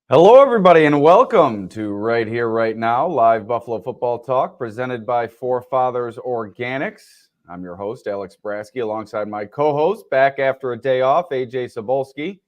Hello, everybody, and welcome to Right Here, Right Now, live Buffalo football talk presented by Forefathers Organics. I'm your host, Alex Brasky, alongside my co-host, back after a day off, Ajay Cybulski,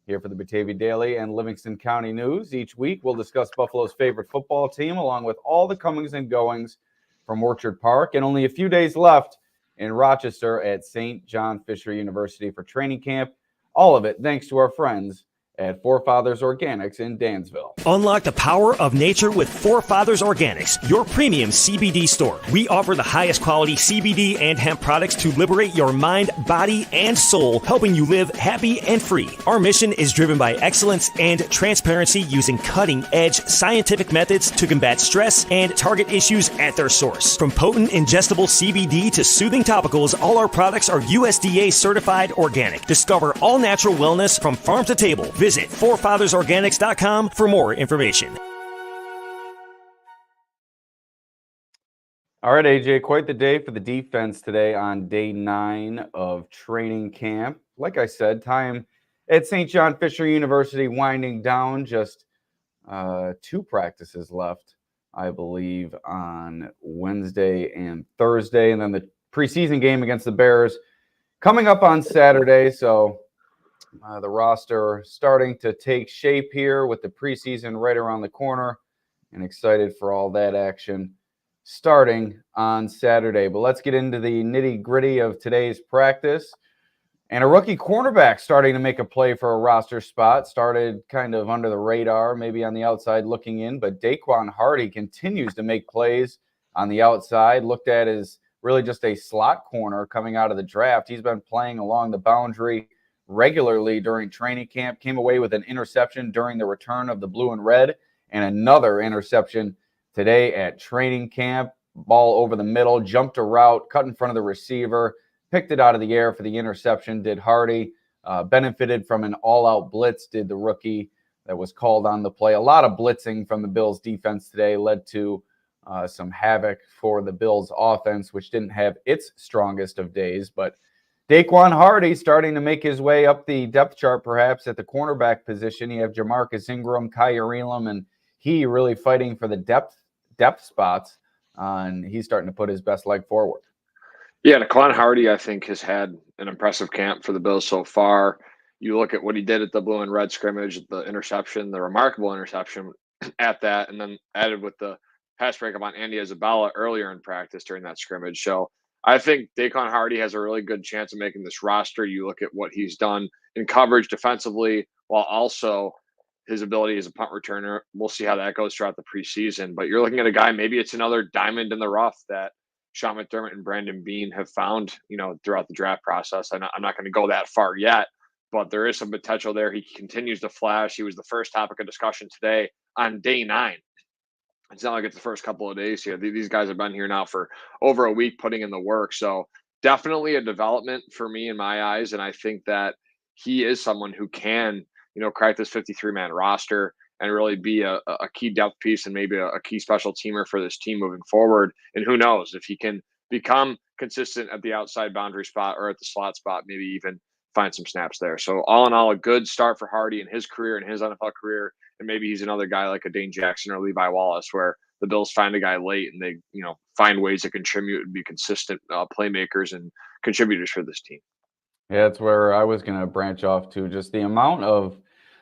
here for the Batavia Daily and Livingston County News. Each week, we'll discuss Buffalo's favorite football team, along with all the comings and goings from Orchard Park, and only a few days left in Rochester at St. John Fisher University for training camp. All of it thanks to our friends at Forefathers Organics in Dansville. Unlock the power of nature with Forefathers Organics, your premium CBD store. We offer the highest quality CBD and hemp products to liberate your mind, body, and soul, helping you live happy and free. Our mission is driven by excellence and transparency, using cutting-edge scientific methods to combat stress and target issues at their source. From potent ingestible CBD to soothing topicals, all our products are USDA certified organic. Discover all natural wellness from farm to table. Visit forefathersorganics.com for more information. All right, AJ, quite the day for the defense today on day 9 of training camp. Like I said, time at St. John Fisher University winding down. Just 2 practices left, I believe, on Wednesday and Thursday. And then the preseason game against the Bears coming up on Saturday. So the roster starting to take shape here with the preseason right around the corner, and excited for all that action starting on Saturday. But let's get into the nitty-gritty of today's practice. And a rookie cornerback starting to make a play for a roster spot. Started kind of under the radar, maybe on the outside looking in, but Daequan Hardy continues to make plays on the outside. Looked at as really just a slot corner coming out of the draft. He's been playing along the boundary regularly during training camp. Came away with an interception during the return of the blue and red, and another interception today at training camp. Ball over the middle, jumped a route, cut in front of the receiver, picked it out of the air for the interception. Did Hardy. Benefited from an all-out blitz, did the rookie that was called on the play. A lot of blitzing from the Bills defense today led to some havoc for the Bills offense, which didn't have its strongest of days. But Daequan Hardy starting to make his way up the depth chart, perhaps at the cornerback position. You have Jamarcus Ingram, Kyer Elam, and he really fighting for the depth spots. And he's starting to put his best leg forward. Yeah, Daequan Hardy, I think, has had an impressive camp for the Bills so far. You look at what he did at the blue and red scrimmage, the interception, the remarkable interception at that, and then added with the pass breakup on Andy Isabella earlier in practice during that scrimmage. So I think Daequan Hardy has a really good chance of making this roster. You look at what he's done in coverage defensively, while also his ability as a punt returner. We'll see how that goes throughout the preseason. But you're looking at a guy, maybe it's another diamond in the rough that Sean McDermott and Brandon Beane have found, throughout the draft process. I'm not going to go that far yet, but there is some potential there. He continues to flash. He was the first topic of discussion today on day 9. It's not like it's the first couple of days here. These guys have been here now for over a week putting in the work. So definitely a development for me in my eyes. And I think that he is someone who can, crack this 53-man roster and really be a key depth piece and maybe a key special teamer for this team moving forward. And who knows if he can become consistent at the outside boundary spot or at the slot spot, maybe even find some snaps there. So all in all, a good start for Hardy in his career and his NFL career. And maybe he's another guy like a Dane Jackson or Levi Wallace, where the Bills find a guy late and they, find ways to contribute and be consistent playmakers and contributors for this team. Yeah, that's where I was going to branch off to. Just the amount of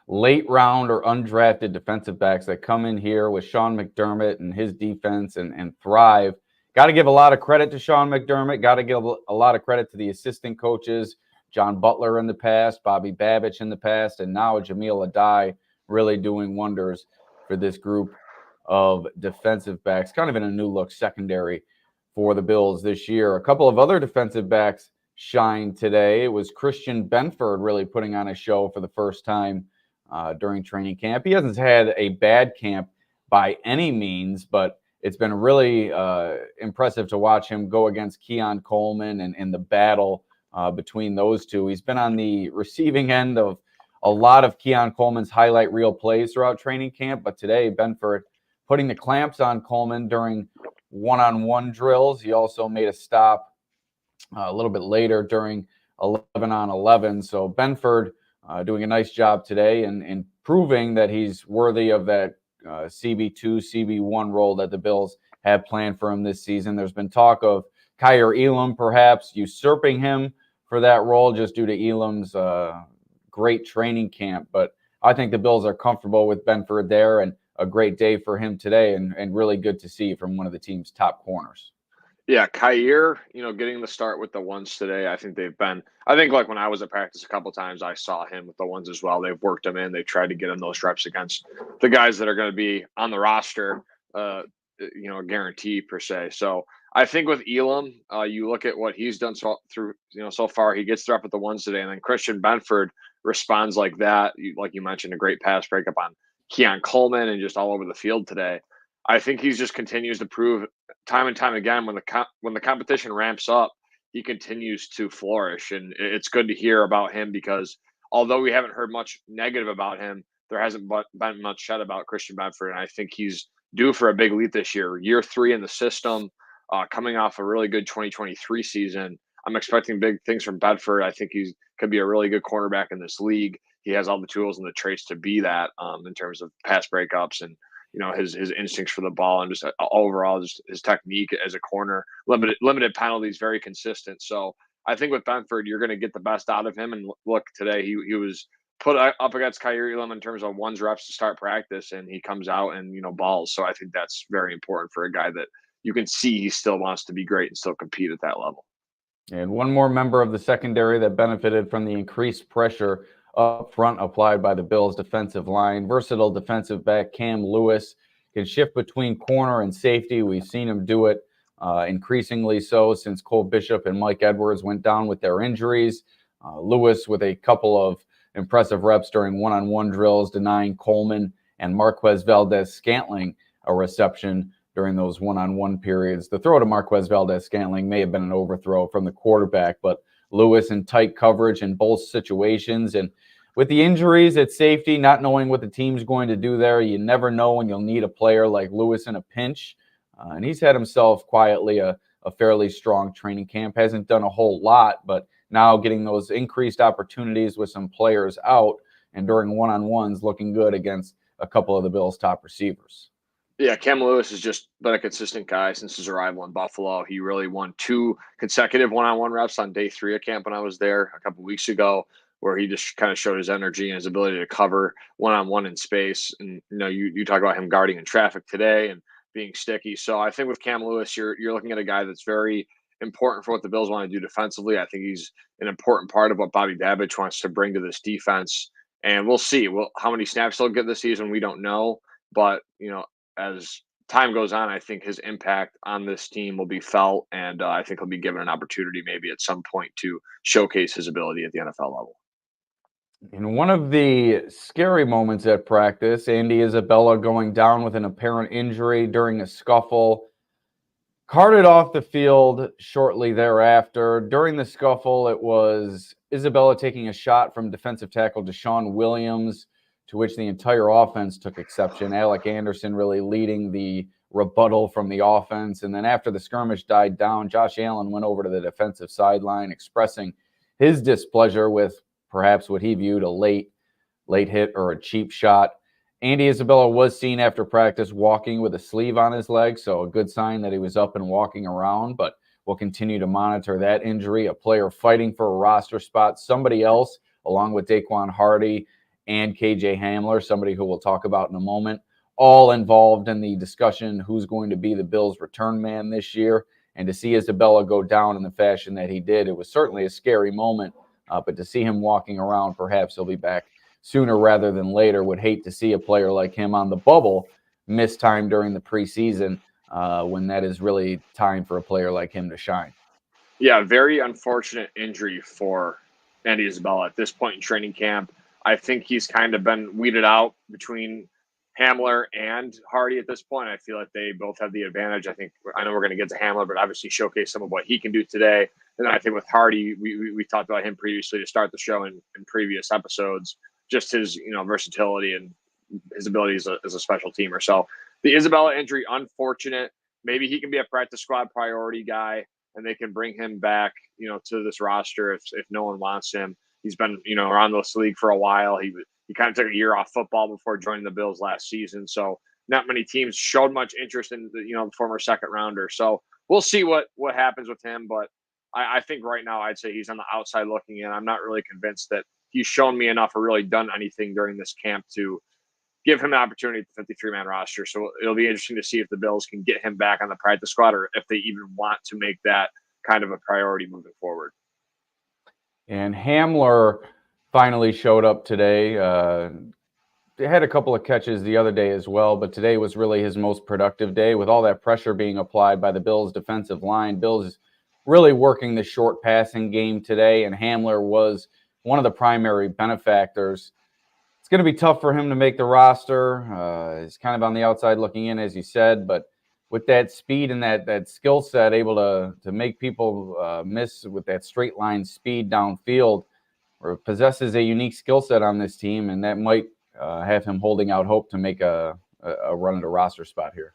late round or undrafted defensive backs that come in here with Sean McDermott and his defense and thrive. Got to give a lot of credit to Sean McDermott. Got to give a lot of credit to the assistant coaches, John Butler in the past, Bobby Babich in the past, and now Jamil Adai really doing wonders for this group of defensive backs. Kind of in a new look secondary for the Bills this year. A couple of other defensive backs shined today. It was Christian Benford really putting on a show for the first time during training camp. He hasn't had a bad camp by any means, but it's been really impressive to watch him go against Keon Coleman and the battle between those two. He's been on the receiving end of a lot of Keon Coleman's highlight reel plays throughout training camp, but today Benford putting the clamps on Coleman during one-on-one drills. He also made a stop a little bit later during 11-on-11. So Benford doing a nice job today and proving that he's worthy of that CB2, CB1 role that the Bills have planned for him this season. There's been talk of Kyer Elam perhaps usurping him for that role just due to Elam's great training camp. But I think the Bills are comfortable with Benford there, and a great day for him today, and really good to see from one of the team's top corners. Yeah, Kyer, getting the start with the ones today, I think like when I was at practice a couple times, I saw him with the ones as well. They've worked him in. They tried to get him those reps against the guys that are going to be on the roster, a guarantee per se. So I think with Elam, you look at what he's done so far. He gets the rep with the ones today, and then Christian Benford responds like that. Like you mentioned, a great pass breakup on Keon Coleman and just all over the field today. I think he just continues to prove time and time again when the competition ramps up, he continues to flourish, and it's good to hear about him because although we haven't heard much negative about him, there hasn't been much said about Christian Benford, and I think he's due for a big leap this year 3 in the system, coming off a really good 2023 season. I'm expecting big things from Bedford. I think he could be a really good cornerback in this league. He has all the tools and the traits to be that in terms of pass breakups and his instincts for the ball and just overall just his technique as a corner, limited penalties, very consistent. So I think with Benford, you're going to get the best out of him. And look, today he was put up against Kyer Elam in terms of one's reps to start practice, and he comes out and balls. So I think that's very important for a guy that you can see he still wants to be great and still compete at that level. And one more member of the secondary that benefited from the increased pressure up front applied by the Bills' defensive line. Versatile defensive back Cam Lewis can shift between corner and safety. We've seen him do it increasingly so since Cole Bishop and Mike Edwards went down with their injuries. Lewis with a couple of impressive reps during one-on-one drills, denying Coleman and Marquez Valdez-Scantling a reception during those one-on-one periods. The throw to Marquez Valdez-Scantling may have been an overthrow from the quarterback, but Lewis in tight coverage in both situations. And with the injuries at safety, not knowing what the team's going to do there, you never know when you'll need a player like Lewis in a pinch. And he's had himself quietly a fairly strong training camp. Hasn't done a whole lot, but now getting those increased opportunities with some players out and during one-on-ones looking good against a couple of the Bills' top receivers. Yeah, Cam Lewis has just been a consistent guy since his arrival in Buffalo. He really won 2 consecutive one-on-one reps on day 3 of camp when I was there a couple weeks ago, where he just kind of showed his energy and his ability to cover one-on-one in space. And you talk about him guarding in traffic today and being sticky. So I think with Cam Lewis, you're looking at a guy that's very important for what the Bills want to do defensively. I think he's an important part of what Bobby Babich wants to bring to this defense. And we'll see. How many snaps he'll get this season, we don't know. But as time goes on, I think his impact on this team will be felt, and I think he'll be given an opportunity maybe at some point to showcase his ability at the NFL level. In one of the scary moments at practice, Andy Isabella going down with an apparent injury during a scuffle, carted off the field shortly thereafter. During the scuffle, it was Isabella taking a shot from defensive tackle Deshaun Williams, to which the entire offense took exception. Alec Anderson really leading the rebuttal from the offense. And then after the skirmish died down, Josh Allen went over to the defensive sideline expressing his displeasure with perhaps what he viewed a late hit or a cheap shot. Andy Isabella was seen after practice walking with a sleeve on his leg, so a good sign that he was up and walking around, but we'll continue to monitor that injury. A player fighting for a roster spot, somebody else, along with Daequan Hardy and KJ Hamler, somebody who we'll talk about in a moment, all involved in the discussion who's going to be the Bills' return man this year. And to see Isabella go down in the fashion that he did, it was certainly a scary moment. But to see him walking around, perhaps he'll be back sooner rather than later. Would hate to see a player like him on the bubble miss time during the preseason when that is really time for a player like him to shine. Yeah, very unfortunate injury for Andy Isabella at this point in training camp. I think he's kind of been weeded out between Hamler and Hardy at this point. I feel like they both have the advantage. I know we're going to get to Hamler, but obviously showcase some of what he can do today. And then I think with Hardy, we talked about him previously to start the show in previous episodes, just his versatility and his ability as a special teamer. So the Isabella injury, unfortunate. Maybe he can be a practice squad priority guy, and they can bring him back, to this roster if no one wants him. He's been, around this league for a while. He he kind of took a year off football before joining the Bills last season. So not many teams showed much interest in the former second rounder. So we'll see what happens with him. But I think right now I'd say he's on the outside looking in. I'm not really convinced that he's shown me enough or really done anything during this camp to give him an opportunity at the 53-man roster. So it'll be interesting to see if the Bills can get him back on the practice squad or if they even want to make that kind of a priority moving forward. And Hamler finally showed up today. They had a couple of catches the other day as well, but today was really his most productive day with all that pressure being applied by the Bills' defensive line. Bills really working the short passing game today, and Hamler was one of the primary benefactors. It's going to be tough for him to make the roster. He's kind of on the outside looking in, as you said, but with that speed and that skill set, able to make people miss with that straight line speed downfield, or possesses a unique skill set on this team, and that might have him holding out hope to make a run at a roster spot here.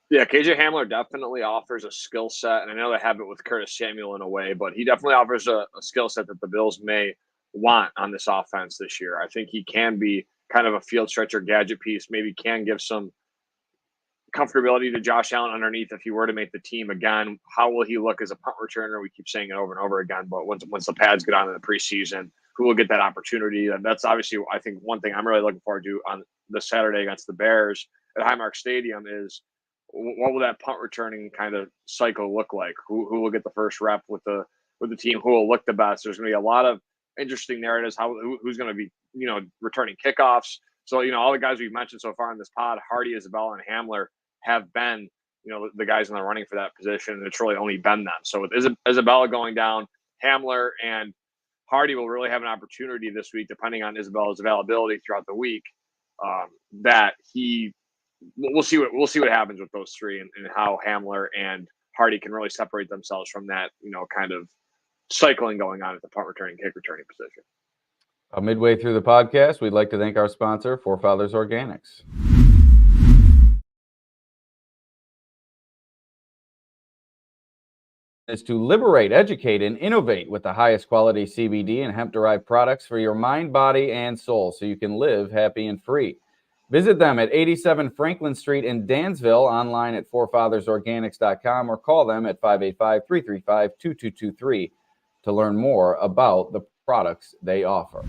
Yeah, KJ Hamler definitely offers a skill set, and I know they have it with Curtis Samuel in a way, but he definitely offers a skill set that the Bills may want on this offense this year. I think he can be kind of a field stretcher gadget piece, maybe can give some comfortability to Josh Allen underneath if he were to make the team again. How will he look as a punt returner? We keep saying it over and over again, but once the pads get on in the preseason, who will get that opportunity? And that's obviously, I think, one thing I'm really looking forward to on the Saturday against the Bears at Highmark Stadium is what will that punt returning kind of cycle look like? Who will get the first rep with the team? Who will look the best? There's going to be a lot of interesting narratives. Who's going to be returning kickoffs? So all the guys we've mentioned so far in this pod, Hardy, Isabella, and Hamler have been the guys in the running for that position. And it's really only been them. So with Isabella going down, Hamler and Hardy will really have an opportunity this week, depending on Isabella's availability throughout the week. We'll see what happens with those three and how Hamler and Hardy can really separate themselves from that kind of cycling going on at the punt returning, kick returning position. Midway through the podcast, we'd like to thank our sponsor, Forefathers Organics. Is to liberate, educate, and innovate with the highest quality CBD and hemp-derived products for your mind, body, and soul so you can live happy and free. Visit them at 87 Franklin Street in Dansville, online at forefathersorganics.com, or call them at 585-335-2223 to learn more about the products they offer.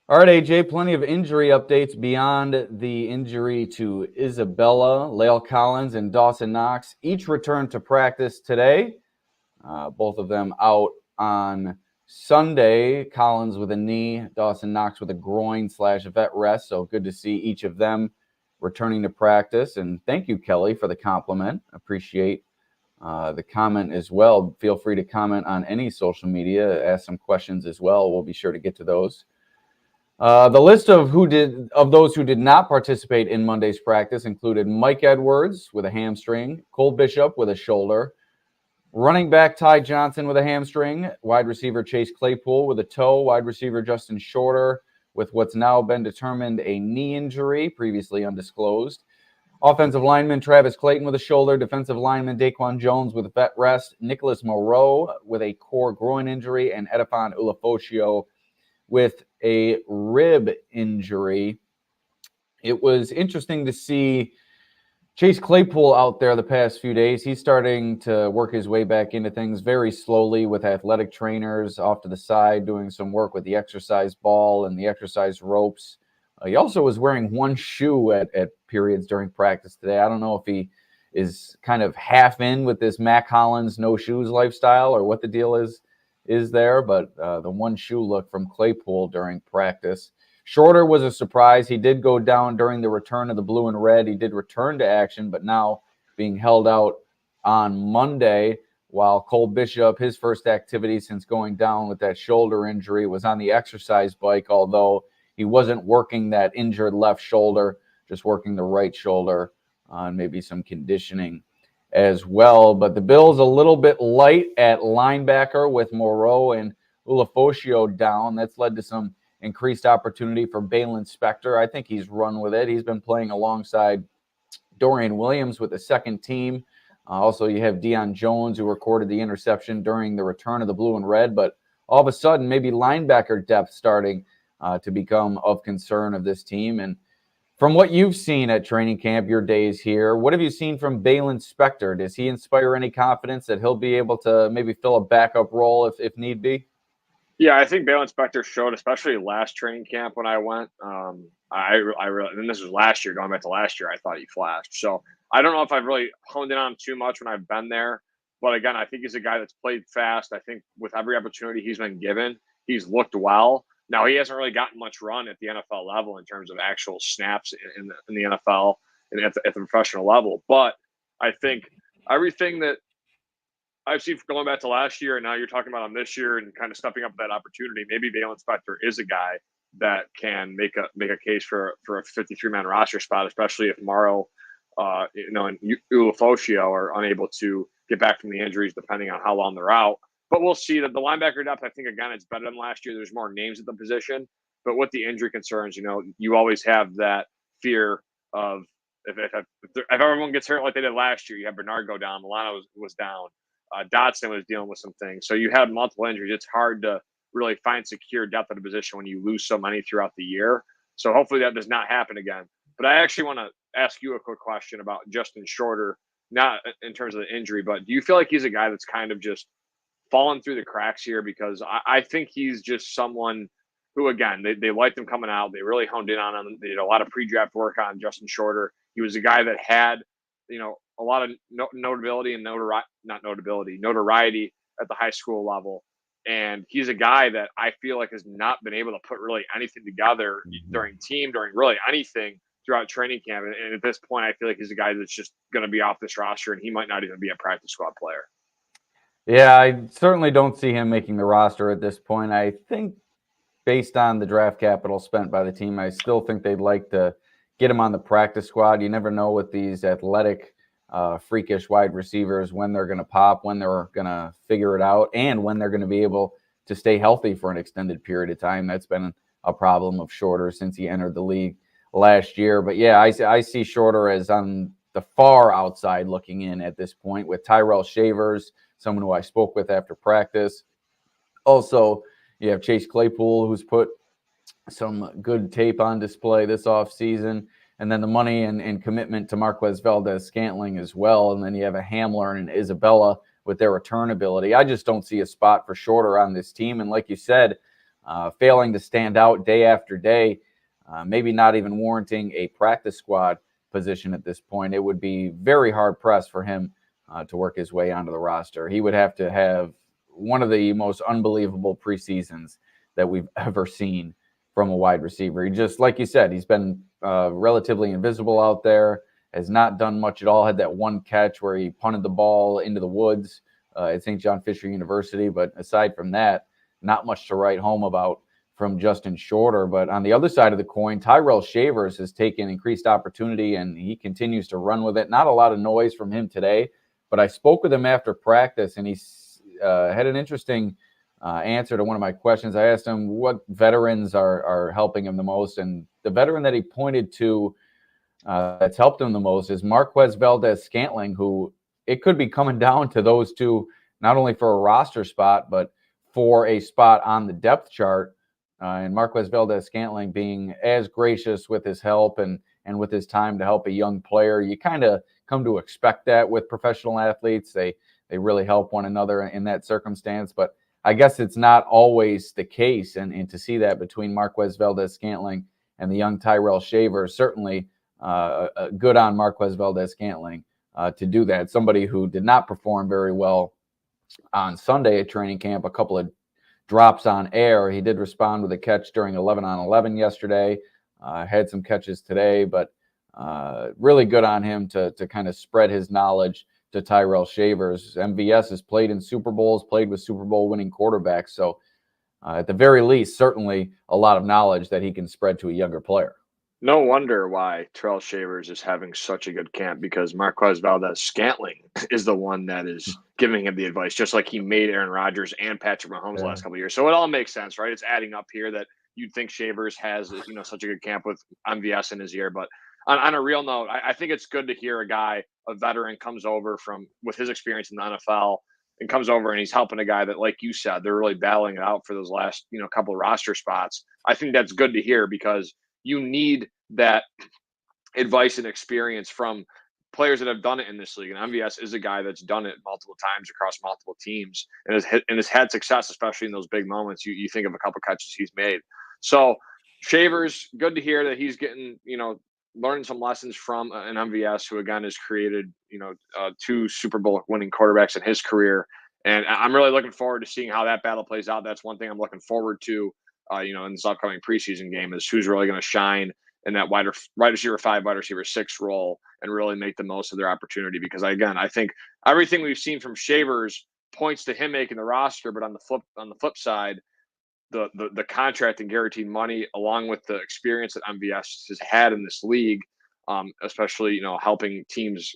All right, AJ, plenty of injury updates beyond the injury to Isabella. Lael Collins and Dawson Knox each returned to practice today. Both of them out on Sunday. Collins with a knee, Dawson Knox with a groin/vet rest. So good to see each of them returning to practice. And thank you, Kelly, for the compliment. Appreciate the comment as well. Feel free to comment on any social media. Ask some questions as well. We'll be sure to get to those. The list of those who did not participate in Monday's practice included Mike Edwards with a hamstring, Cole Bishop with a shoulder, running back Ty Johnson with a hamstring, wide receiver Chase Claypool with a toe, wide receiver Justin Shorter with what's now been determined a knee injury, previously undisclosed, offensive lineman Travis Clayton with a shoulder, defensive lineman Daquan Jones with a vet rest, Nicholas Moreau with a core groin injury, and Edifon Ulofoshio with a rib injury. It was interesting to see Chase Claypool out there the past few days. He's starting to work his way back into things very slowly with athletic trainers off to the side, doing some work with the exercise ball and the exercise ropes. He also was wearing one shoe at periods during practice today. I don't know if he is kind of half in with this Mac Hollins no shoes lifestyle or what the deal is there, but the one shoe look from Claypool during practice. Shorter was a surprise. He did go down during the return of the blue and red. He did return to action, but now being held out on Monday, while Cole Bishop, his first activity since going down with that shoulder injury, was on the exercise bike, although he wasn't working that injured left shoulder, just working the right shoulder on maybe some conditioning as well. But the Bills a little bit light at linebacker with Moreau and Ulofoshio down. That's led to some increased opportunity for Balin Spector. I think he's run with it. He's been playing alongside Dorian Williams with the second team. Also, you have Deion Jones, who recorded the interception during the return of the blue and red, but all of a sudden, maybe linebacker depth starting to become of concern of this team. And from what you've seen at training camp, your days here, what have you seen from Balin Spector? Does he inspire any confidence that he'll be able to maybe fill a backup role if need be? Yeah, I think Balin Spector showed, especially last training camp when I went. I really, and this was last year, going back to last year, I thought he flashed. So I don't know if I've really honed in on him too much when I've been there. But again, I think he's a guy that's played fast. I think with every opportunity he's been given, he's looked well. Now, he hasn't really gotten much run at the NFL level in terms of actual snaps in the NFL and at the professional level. But I think everything that I've seen going back to last year, and now you're talking about him this year and kind of stepping up that opportunity. Maybe Balin Spector is a guy that can make a case for a 53-man roster spot, especially if Morrow, and Ulofoshio are unable to get back from the injuries, depending on how long they're out. But we'll see. That the linebacker depth, I think, again, it's better than last year. There's more names at the position, but with the injury concerns, you always have that fear of if everyone gets hurt like they did last year. You have Bernard go down, Milano was down. Dotson was dealing with some things. So you had multiple injuries. It's hard to really find secure depth at a position when you lose so many throughout the year. So hopefully that does not happen again. But I actually want to ask you a quick question about Justin Shorter, not in terms of the injury, but do you feel like he's a guy that's kind of just fallen through the cracks here? Because I think he's just someone who, again, they liked him coming out. They really honed in on him. They did a lot of pre-draft work on Justin Shorter. He was a guy that had, a lot of notability and notoriety at the high school level. And he's a guy that I feel like has not been able to put really anything together during really anything throughout training camp. And at this point, I feel like he's a guy that's just going to be off this roster, and he might not even be a practice squad player. Yeah, I certainly don't see him making the roster at this point. I think based on the draft capital spent by the team, I still think they'd like to get him on the practice squad. You never know with these athletic, freakish wide receivers when they're going to pop, when they're going to figure it out, and when they're going to be able to stay healthy for an extended period of time. That's been a problem of Shorter since he entered the league last year. But yeah, I see Shorter as on the far outside looking in at this point, with Tyrell Shavers, someone who I spoke with after practice. Also, you have Chase Claypool, who's put some good tape on display this offseason. And then the money and commitment to Marquez Valdez-Scantling as well. And then you have a Hamler and Isabella with their return ability. I just don't see a spot for Shorter on this team. And like you said, failing to stand out day after day, maybe not even warranting a practice squad position at this point. It would be very hard pressed for him to work his way onto the roster. He would have to have one of the most unbelievable preseasons that we've ever seen from a wide receiver. He just, like you said, he's been relatively invisible out there, has not done much at all. Had that one catch where he punted the ball into the woods at St. John Fisher University. But aside from that, not much to write home about from Justin Shorter. But on the other side of the coin, Tyrell Shavers has taken increased opportunity, and he continues to run with it. Not a lot of noise from him today, but I spoke with him after practice, and he had an interesting answer to one of my questions. I asked him what veterans are helping him the most, and the veteran that he pointed to that's helped him the most is Marquez Valdez-Scantling, who it could be coming down to those two, not only for a roster spot, but for a spot on the depth chart. And Marquez Valdez-Scantling being as gracious with his help and with his time to help a young player. You kind of come to expect that with professional athletes. They really help one another in that circumstance. But I guess it's not always the case. And to see that between Marquez Valdez-Scantling and the young Tyrell Shavers, certainly good on Marquez Valdez-Scantling to do that. Somebody who did not perform very well on Sunday at training camp, a couple of drops on air. He did respond with a catch during 11-on-11 yesterday, had some catches today, but really good on him to kind of spread his knowledge to Tyrell Shavers. MVS has played in Super Bowls, played with Super Bowl winning quarterbacks. So at the very least, certainly a lot of knowledge that he can spread to a younger player. No wonder why Tyrell Shavers is having such a good camp, because Marquez Valdez-Scantling is the one that is giving him the advice, just like he made Aaron Rodgers and Patrick Mahomes the last couple of years. So it all makes sense, right? It's adding up here that you'd think Shavers has, such a good camp with MVS in his ear. But on a real note, I think it's good to hear a guy, a veteran, comes over with his experience in the NFL and comes over and he's helping a guy that, like you said, they're really battling it out for those last, couple of roster spots. I think that's good to hear because you need that advice and experience from players that have done it in this league. And MVS is a guy that's done it multiple times across multiple teams and has had success, especially in those big moments. You think of a couple catches he's made. So Shavers, good to hear that he's getting, learning some lessons from an MVS who again has created, 2 Super Bowl winning quarterbacks in his career. And I'm really looking forward to seeing how that battle plays out. That's one thing I'm looking forward to, in this upcoming preseason game is who's really going to shine in that wide receiver 5, wide receiver 6 role and really make the most of their opportunity. Because again, I think everything we've seen from Shavers points to him making the roster, but on the flip side, the contract and guaranteed money, along with the experience that MVS has had in this league, especially helping teams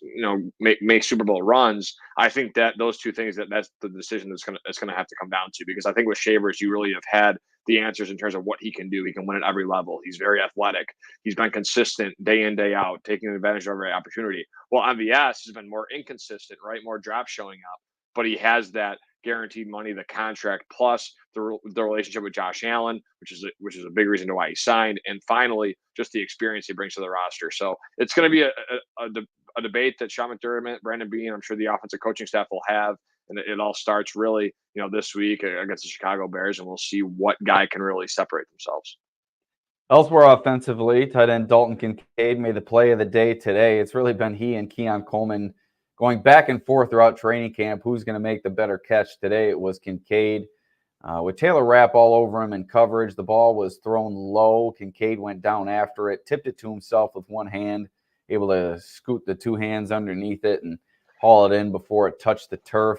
make Super Bowl runs. I think that those two things that's the decision that's gonna have to come down to, because I think with Shavers you really have had the answers in terms of what he can do. He can win at every level. He's very athletic. He's been consistent day in, day out, taking advantage of every opportunity. Well, MVS has been more inconsistent, right? More drops showing up, but he has that guaranteed money, the contract, plus the relationship with Josh Allen, which is a big reason to why he signed, and finally just the experience he brings to the roster. So it's going to be a debate that Sean McDermott, Brandon Beane, I'm sure the offensive coaching staff will have, and it all starts really this week against the Chicago Bears, and we'll see what guy can really separate themselves. Elsewhere offensively, tight end Dalton Kincaid made the play of the day today. It's really been he and Keon Coleman going back and forth throughout training camp. Who's going to make the better catch today? It was Kincaid. With Taylor Rapp all over him in coverage, the ball was thrown low. Kincaid went down after it, tipped it to himself with one hand, able to scoot the 2 hands underneath it and haul it in before it touched the turf.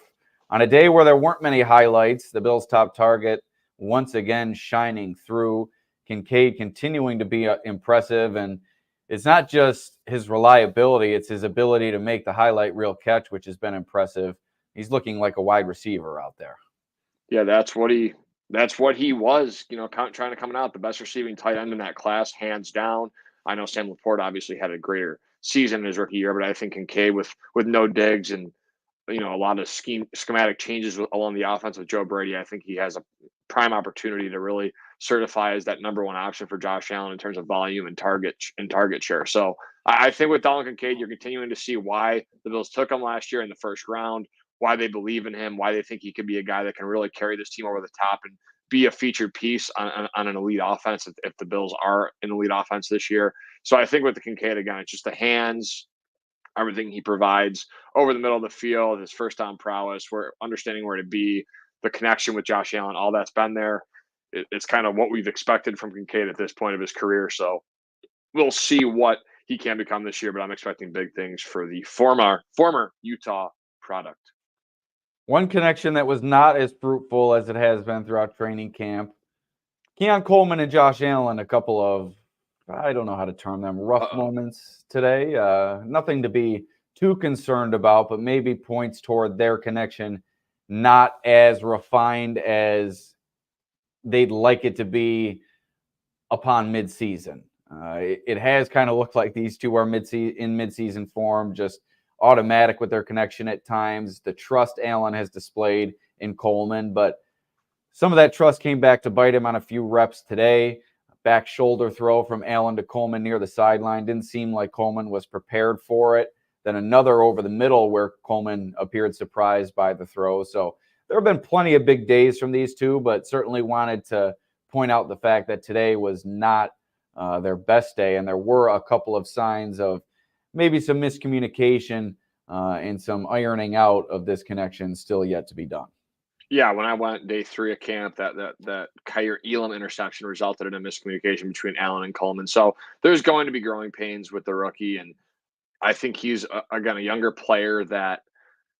On a day where there weren't many highlights, the Bills' top target once again shining through. Kincaid continuing to be impressive, and it's not just his reliability, it's his ability to make the highlight reel catch, which has been impressive. He's looking like a wide receiver out there. Yeah, that's what he was, trying to come out, the best receiving tight end in that class, hands down. I know Sam Laporte obviously had a greater season in his rookie year, but I think Kincaid with no Diggs and a lot of schematic changes along the offense with Joe Brady, I think he has a prime opportunity to really certify as that number 1 option for Josh Allen in terms of volume and target share. So I think with Dalton Kincaid, you're continuing to see why the Bills took him last year in the first round, why they believe in him, why they think he could be a guy that can really carry this team over the top and be a featured piece on an elite offense if the Bills are an elite offense this year. So I think with the Kincaid, again, it's just the hands, everything he provides over the middle of the field, his first down prowess, understanding where to be, the connection with Josh Allen, all that's been there. It's kind of what we've expected from Kincaid at this point of his career. So we'll see what he can become this year, but I'm expecting big things for the former Utah product. One connection that was not as fruitful as it has been throughout training camp. Keon Coleman and Josh Allen, a couple of, I don't know how to term them, rough moments today. Nothing to be too concerned about, but maybe points toward their connection not as refined as they'd like it to be upon midseason. It has kind of looked like these two are in midseason form, just automatic with their connection at times. The trust Allen has displayed in Coleman, but some of that trust came back to bite him on a few reps today. Back shoulder throw from Allen to Coleman near the sideline. Didn't seem like Coleman was prepared for it. Then another over the middle where Coleman appeared surprised by the throw. So there have been plenty of big days from these two, but certainly wanted to point out the fact that today was not their best day. And there were a couple of signs of maybe some miscommunication and some ironing out of this connection still yet to be done. Yeah, when I went day 3 of camp, that Kyer Elam interception resulted in a miscommunication between Allen and Coleman. So there's going to be growing pains with the rookie, and I think he's again a younger player that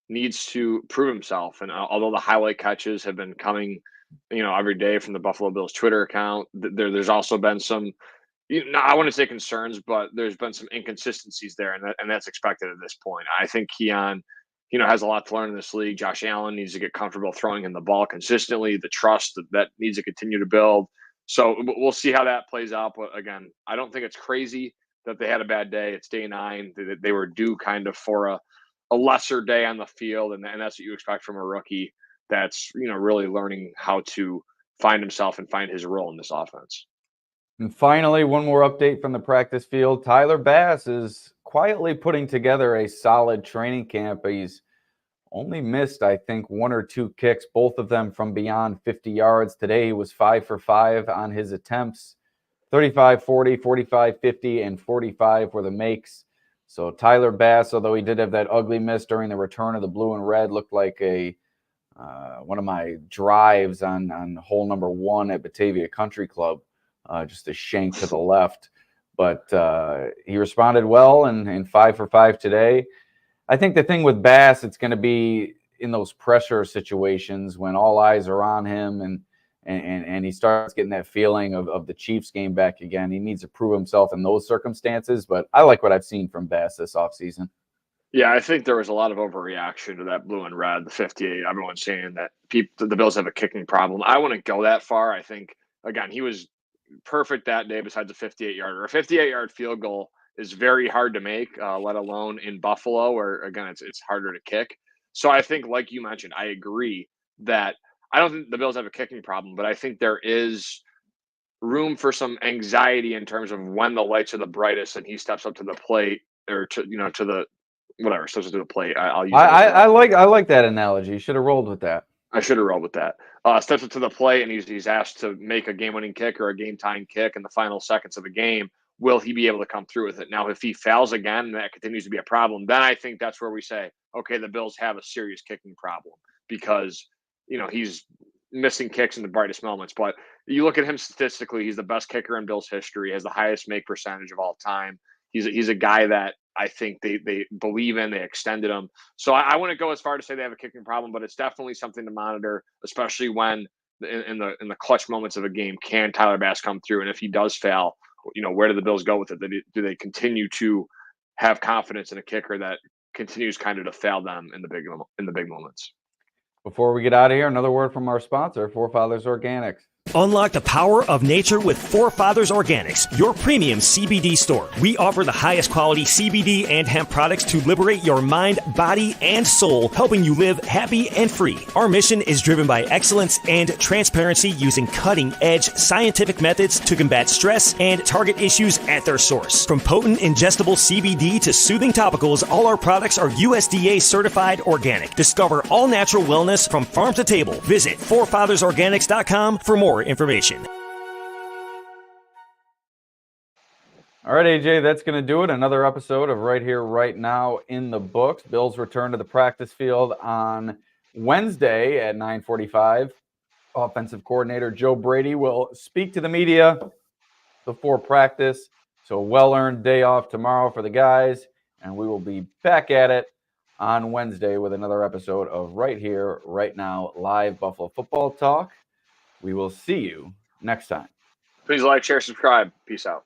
needs to prove himself. And although the highlight catches have been coming, every day from the Buffalo Bills Twitter account, there's also been some, I wouldn't say concerns, but there's been some inconsistencies there, and that's expected at this point. I think Keon, has a lot to learn in this league. Josh Allen needs to get comfortable throwing him the ball consistently. The trust that needs to continue to build. So we'll see how that plays out. But again, I don't think it's crazy that they had a bad day. It's day 9. They were due kind of for a lesser day on the field, and that's what you expect from a rookie that's really learning how to find himself and find his role in this offense. And finally, one more update from the practice field. Tyler Bass is quietly putting together a solid training camp. He's only missed, I think, 1 or 2 kicks, both of them from beyond 50 yards. Today, he was 5 for 5 on his attempts. 35-40, 45-50, and 45 were the makes. So Tyler Bass, although he did have that ugly miss during the return of the blue and red, looked like one of my drives on hole number 1 at Batavia Country Club. Just a shank to the left. But he responded well and 5 for 5 today. I think the thing with Bass, it's going to be in those pressure situations when all eyes are on him and he starts getting that feeling of the Chiefs game back again. He needs to prove himself in those circumstances. But I like what I've seen from Bass this offseason. Yeah, I think there was a lot of overreaction to that blue and red, the 58. Everyone's saying that the Bills have a kicking problem. I wouldn't go that far. I think, again, he was perfect that day besides a 58-yarder. A 58-yard field goal is very hard to make, let alone in Buffalo, where, again, it's harder to kick. So I think, like you mentioned, I agree that I don't think the Bills have a kicking problem, but I think there is room for some anxiety in terms of when the lights are the brightest and he steps up to the plate or to the whatever, steps up to the plate. I'll use I like that analogy. You should have rolled with that. I should have rolled with that. Steps up to the plate and he's asked to make a game-winning kick or a game-tying kick in the final seconds of a game. Will he be able to come through with it? Now, if he fails again and that continues to be a problem, then I think that's where we say, okay, the Bills have a serious kicking problem because, he's missing kicks in the brightest moments. But you look at him statistically, he's the best kicker in Bills history, he has the highest make percentage of all time. He's a guy that I think they believe in. They extended him. So I wouldn't go as far to say they have a kicking problem, but it's definitely something to monitor, especially when in the clutch moments of a game, can Tyler Bass come through? And if he does fail, where do the Bills go with it? Do they continue to have confidence in a kicker that continues kind of to fail them in the big moments? Before we get out of here, another word from our sponsor, Forefathers Organics. Unlock the power of nature with Forefathers Organics, your premium CBD store. We offer the highest quality CBD and hemp products to liberate your mind, body, and soul, helping you live happy and free. Our mission is driven by excellence and transparency using cutting-edge scientific methods to combat stress and target issues at their source. From potent ingestible CBD to soothing topicals, all our products are USDA certified organic. Discover all natural wellness from farm to table. Visit forefathersorganics.com for more information. All right, AJ, that's going to do it. Another episode of Right Here, Right Now in the books. Bills return to the practice field on Wednesday at 9:45. Offensive coordinator Joe Brady will speak to the media before practice. So a well-earned day off tomorrow for the guys, and we will be back at it on Wednesday with another episode of Right Here, Right Now, live Buffalo football talk. We will see you next time. Please like, share, subscribe. Peace out.